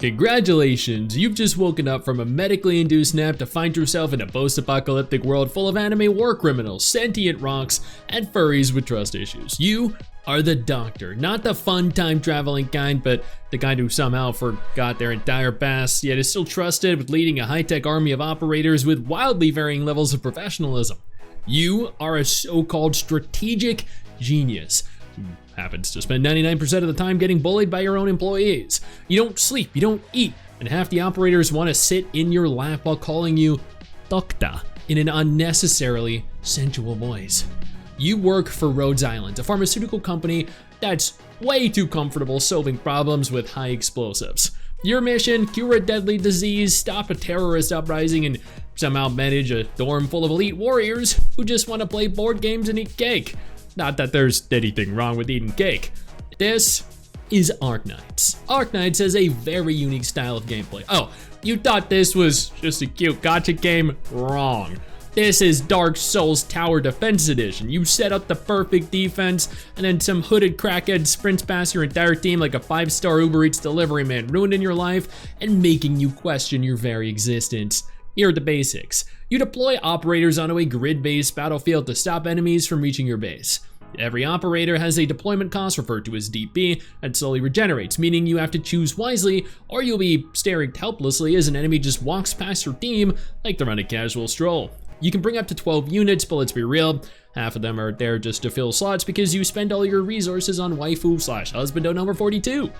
Congratulations, you've just woken up from a medically induced nap to find yourself in a post-apocalyptic world full of anime war criminals, sentient rocks, and furries with trust issues. You are the doctor, not the fun time traveling kind, but the kind who somehow forgot their entire past, yet is still trusted with leading a high-tech army of operators with wildly varying levels of professionalism. You are a so-called strategic genius who happens to spend 99% of the time getting bullied by your own employees. You don't sleep, you don't eat, and half the operators want to sit in your lap while calling you doctor in an unnecessarily sensual voice. You work for Rhodes Island, a pharmaceutical company that's way too comfortable solving problems with high explosives. Your mission, cure a deadly disease, stop a terrorist uprising, and somehow manage a dorm full of elite warriors who just want to play board games and eat cake. Not that there's anything wrong with eating cake. This is Arknights. Arknights has a very unique style of gameplay. Oh, you thought this was just a cute gacha game? Wrong. This is Dark Souls Tower Defense Edition. You set up the perfect defense, and then some hooded crackhead sprints past your entire team like a 5-star Uber Eats delivery man, ruining your life and making you question your very existence. Here are the basics. You deploy operators onto a grid-based battlefield to stop enemies from reaching your base. Every operator has a deployment cost referred to as DP that slowly regenerates, meaning you have to choose wisely or you'll be staring helplessly as an enemy just walks past your team like they're on a casual stroll. You can bring up to 12 units, but let's be real, half of them are there just to fill slots because you spend all your resources on waifu/husbando number 42.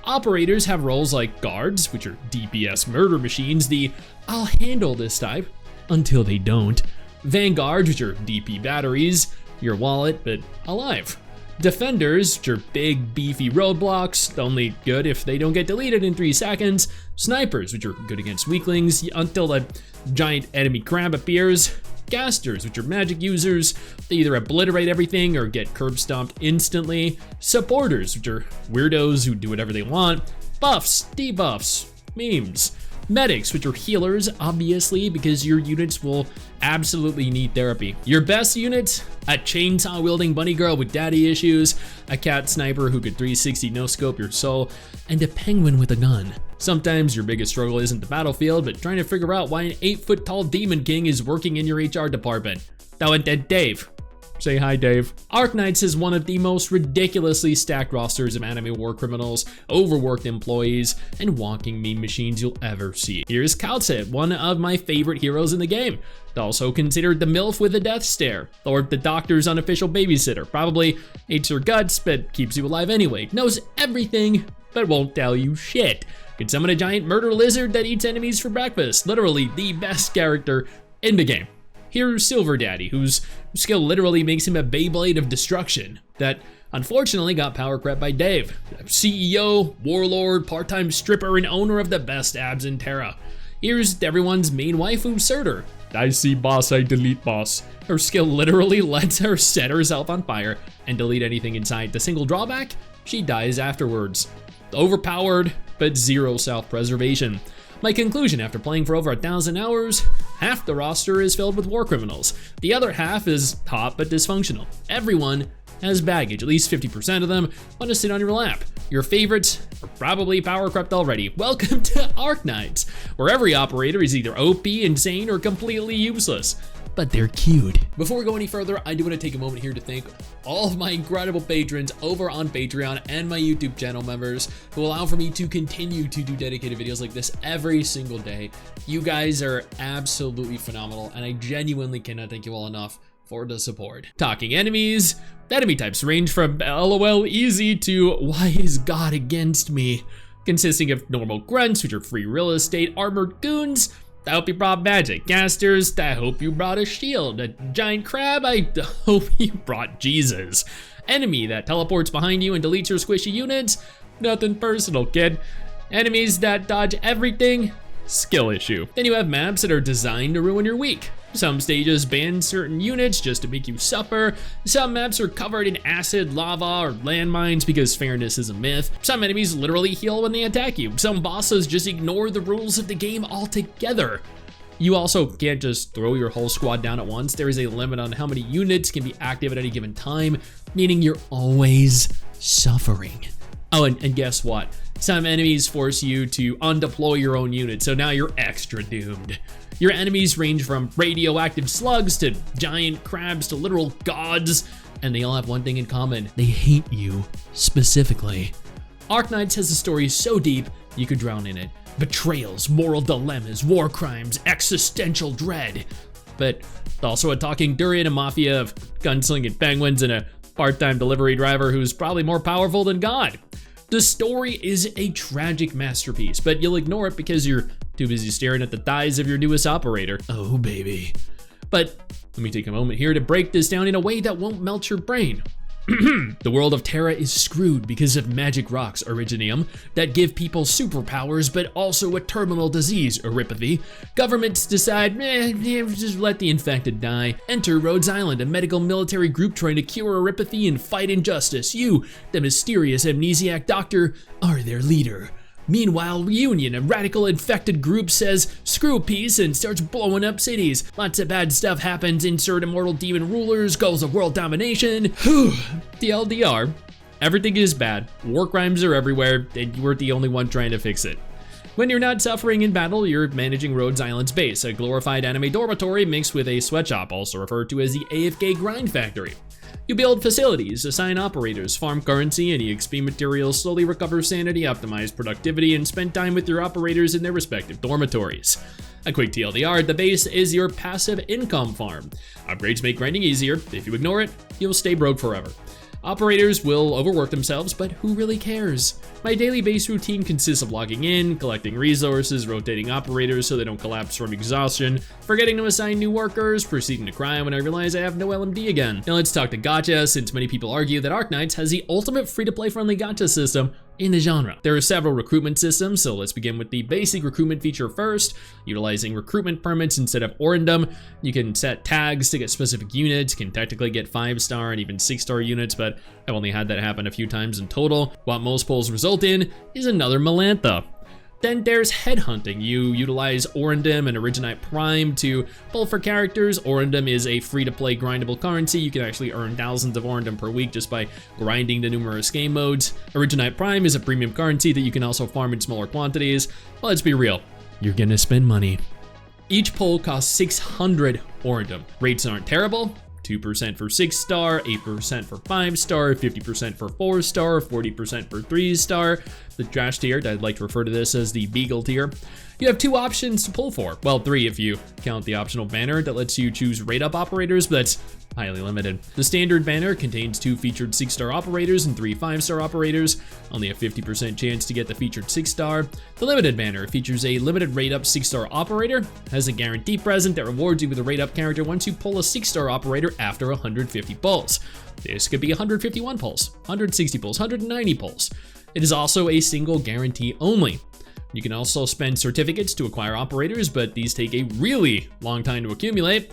Operators have roles like guards, which are DPS murder machines, the I'll handle this type, until they don't. Vanguards, which are DP batteries, your wallet, but alive. Defenders, which are big, beefy roadblocks, only good if they don't get deleted in 3 seconds. Snipers, which are good against weaklings until a giant enemy crab appears. Casters, which are magic users, they either obliterate everything or get curb stomped instantly. Supporters, which are weirdos who do whatever they want. Buffs, debuffs, memes. Medics, which are healers, obviously, because your units will absolutely need therapy. Your best units, a chainsaw-wielding bunny girl with daddy issues, a cat sniper who could 360 no-scope your soul, and a penguin with a gun. Sometimes your biggest struggle isn't the battlefield, but trying to figure out why an 8-foot-tall demon king is working in your HR department. That and then Dave. Say hi, Dave. Arknights is one of the most ridiculously stacked rosters of anime war criminals, overworked employees, and walking meme machines you'll ever see. Here's Kaltze, one of my favorite heroes in the game. Also considered the MILF with a death stare, or the doctor's unofficial babysitter. Probably hates your guts, but keeps you alive anyway. Knows everything, but won't tell you shit. Can summon a giant murder lizard that eats enemies for breakfast. Literally the best character in the game. Here's Silver Daddy, whose skill literally makes him a Beyblade of destruction that unfortunately got power crept by Dave, CEO, warlord, part-time stripper, and owner of the best abs in Terra. Here's everyone's main waifu, Surtur. I see boss, I delete boss. Her skill literally lets her set herself on fire and delete anything inside. The single drawback? She dies afterwards. Overpowered, but zero self-preservation. My conclusion after playing for over 1,000 hours, half the roster is filled with war criminals. The other half is hot but dysfunctional. Everyone has baggage, at least 50% of them want to sit on your lap. Your favorites are probably power crept already. Welcome to Arknights, where every operator is either OP, insane, or completely useless. But they're cute. Before we go any further, I do want to take a moment here to thank all of my incredible patrons over on Patreon and my YouTube channel members who allow for me to continue to do dedicated videos like this every single day. You guys are absolutely phenomenal, and I genuinely cannot thank you all enough for the support. Talking enemies, the enemy types range from LOL easy to why is God against me? Consisting of normal grunts, which are free real estate, armored goons, I hope you brought magic. Casters, I hope you brought a shield. A giant crab, I hope you brought Jesus. Enemy that teleports behind you and deletes your squishy units, nothing personal, kid. Enemies that dodge everything, skill issue. Then you have maps that are designed to ruin your week. Some stages ban certain units just to make you suffer. Some maps are covered in acid, lava, or landmines because fairness is a myth. Some enemies literally heal when they attack you. Some bosses just ignore the rules of the game altogether. You also can't just throw your whole squad down at once. There is a limit on how many units can be active at any given time, meaning you're always suffering. Oh, and guess what? Some enemies force you to undeploy your own unit, so now you're extra doomed. Your enemies range from radioactive slugs to giant crabs to literal gods, and they all have one thing in common: they hate you specifically. Arknights has a story so deep you could drown in it. Betrayals, moral dilemmas, war crimes, existential dread. But also a talking durian, a mafia of gunslinging penguins, and a part-time delivery driver who's probably more powerful than God. The story is a tragic masterpiece, but you'll ignore it because you're too busy staring at the thighs of your newest operator. Oh, baby. But let me take a moment here to break this down in a way that won't melt your brain. The world of Terra is screwed because of magic rocks, Originium, that give people superpowers but also a terminal disease, Oripathy. Governments decide, just let the infected die. Enter Rhodes Island, a medical military group trying to cure Oripathy and fight injustice. You, the mysterious amnesiac doctor, are their leader. Meanwhile, Reunion, a radical infected group, says screw peace and starts blowing up cities. Lots of bad stuff happens, insert immortal demon rulers, goals of world domination. TLDR, everything is bad, war crimes are everywhere, and you weren't the only one trying to fix it. When you're not suffering in battle, you're managing Rhodes Island's base, a glorified anime dormitory mixed with a sweatshop, also referred to as the AFK Grind Factory. You build facilities, assign operators, farm currency, and EXP materials, slowly recover sanity, optimize productivity, and spend time with your operators in their respective dormitories. A quick TLDR, the base is your passive income farm. Upgrades make grinding easier. If you ignore it, you'll stay broke forever. Operators will overwork themselves, but who really cares? My daily base routine consists of logging in, collecting resources, rotating operators so they don't collapse from exhaustion, forgetting to assign new workers, proceeding to crime when I realize I have no LMD again. Now let's talk to Gacha, since many people argue that Arknights has the ultimate free-to-play friendly Gacha system in the genre. There are several recruitment systems, so let's begin with the basic recruitment feature first. Utilizing recruitment permits instead of Orandom, you can set tags to get specific units, can technically get 5-star and even 6-star units, but I've only had that happen a few times in total. What most polls result in is another Melantha. Then there's headhunting. You utilize Orandom and Originite Prime to pull for characters. Orandom is a free-to-play grindable currency. You can actually earn thousands of Orandom per week just by grinding the numerous game modes. Originite Prime is a premium currency that you can also farm in smaller quantities. But let's be real, you're gonna spend money. Each poll costs 600 Orandom. Rates aren't terrible. 2% for 6-star, 8% for 5-star, 50% for 4-star, 40% for 3-star. The trash tier, I'd like to refer to this as the Beagle tier. You have 2 options to pull for. Well, 3 if you count the optional banner that lets you choose rate-up operators, but that's highly limited. The standard banner contains 2 featured 6-star operators and 3 5-star operators, only a 50% chance to get the featured 6-star. The limited banner features a limited rate-up 6-star operator, has a guarantee present that rewards you with a rate-up character once you pull a 6-star operator after 150 pulls. This could be 151 pulls, 160 pulls, 190 pulls. It is also a single guarantee only. You can also spend certificates to acquire operators, but these take a really long time to accumulate.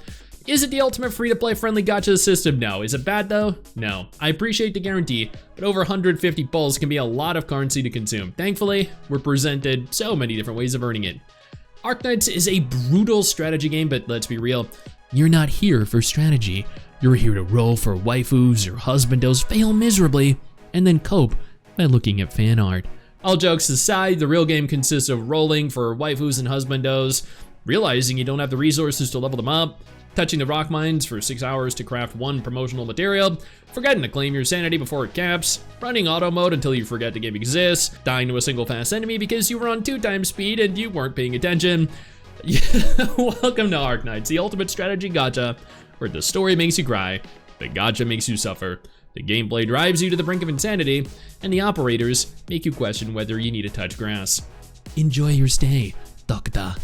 Is it the ultimate free-to-play friendly gacha system? No. Is it bad though? No. I appreciate the guarantee, but over 150 pulls can be a lot of currency to consume. Thankfully, we're presented so many different ways of earning it. Arknights is a brutal strategy game, but let's be real, you're not here for strategy. You're here to roll for waifus or husbandos, fail miserably, and then cope by looking at fan art. All jokes aside, the real game consists of rolling for waifus and husbandos, realizing you don't have the resources to level them up, touching the rock mines for 6 hours to craft 1 promotional material, forgetting to claim your sanity before it caps, running auto mode until you forget the game exists, dying to a single fast enemy because you were on 2x speed and you weren't paying attention. Welcome to Arknights, the ultimate strategy gacha, where the story makes you cry, the gacha makes you suffer, the gameplay drives you to the brink of insanity, and the operators make you question whether you need to touch grass. Enjoy your stay, Doctor.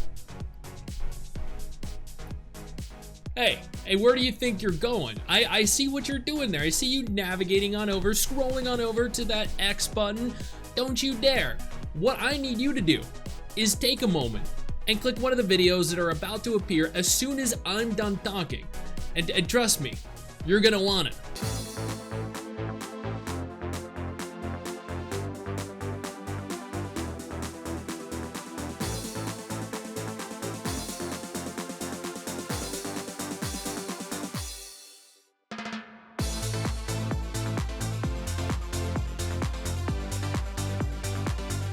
Hey, where do you think you're going? I see what you're doing there. I see you navigating on over, scrolling on over to that X button. Don't you dare. What I need you to do is take a moment and click one of the videos that are about to appear as soon as I'm done talking. And trust me, you're gonna want it.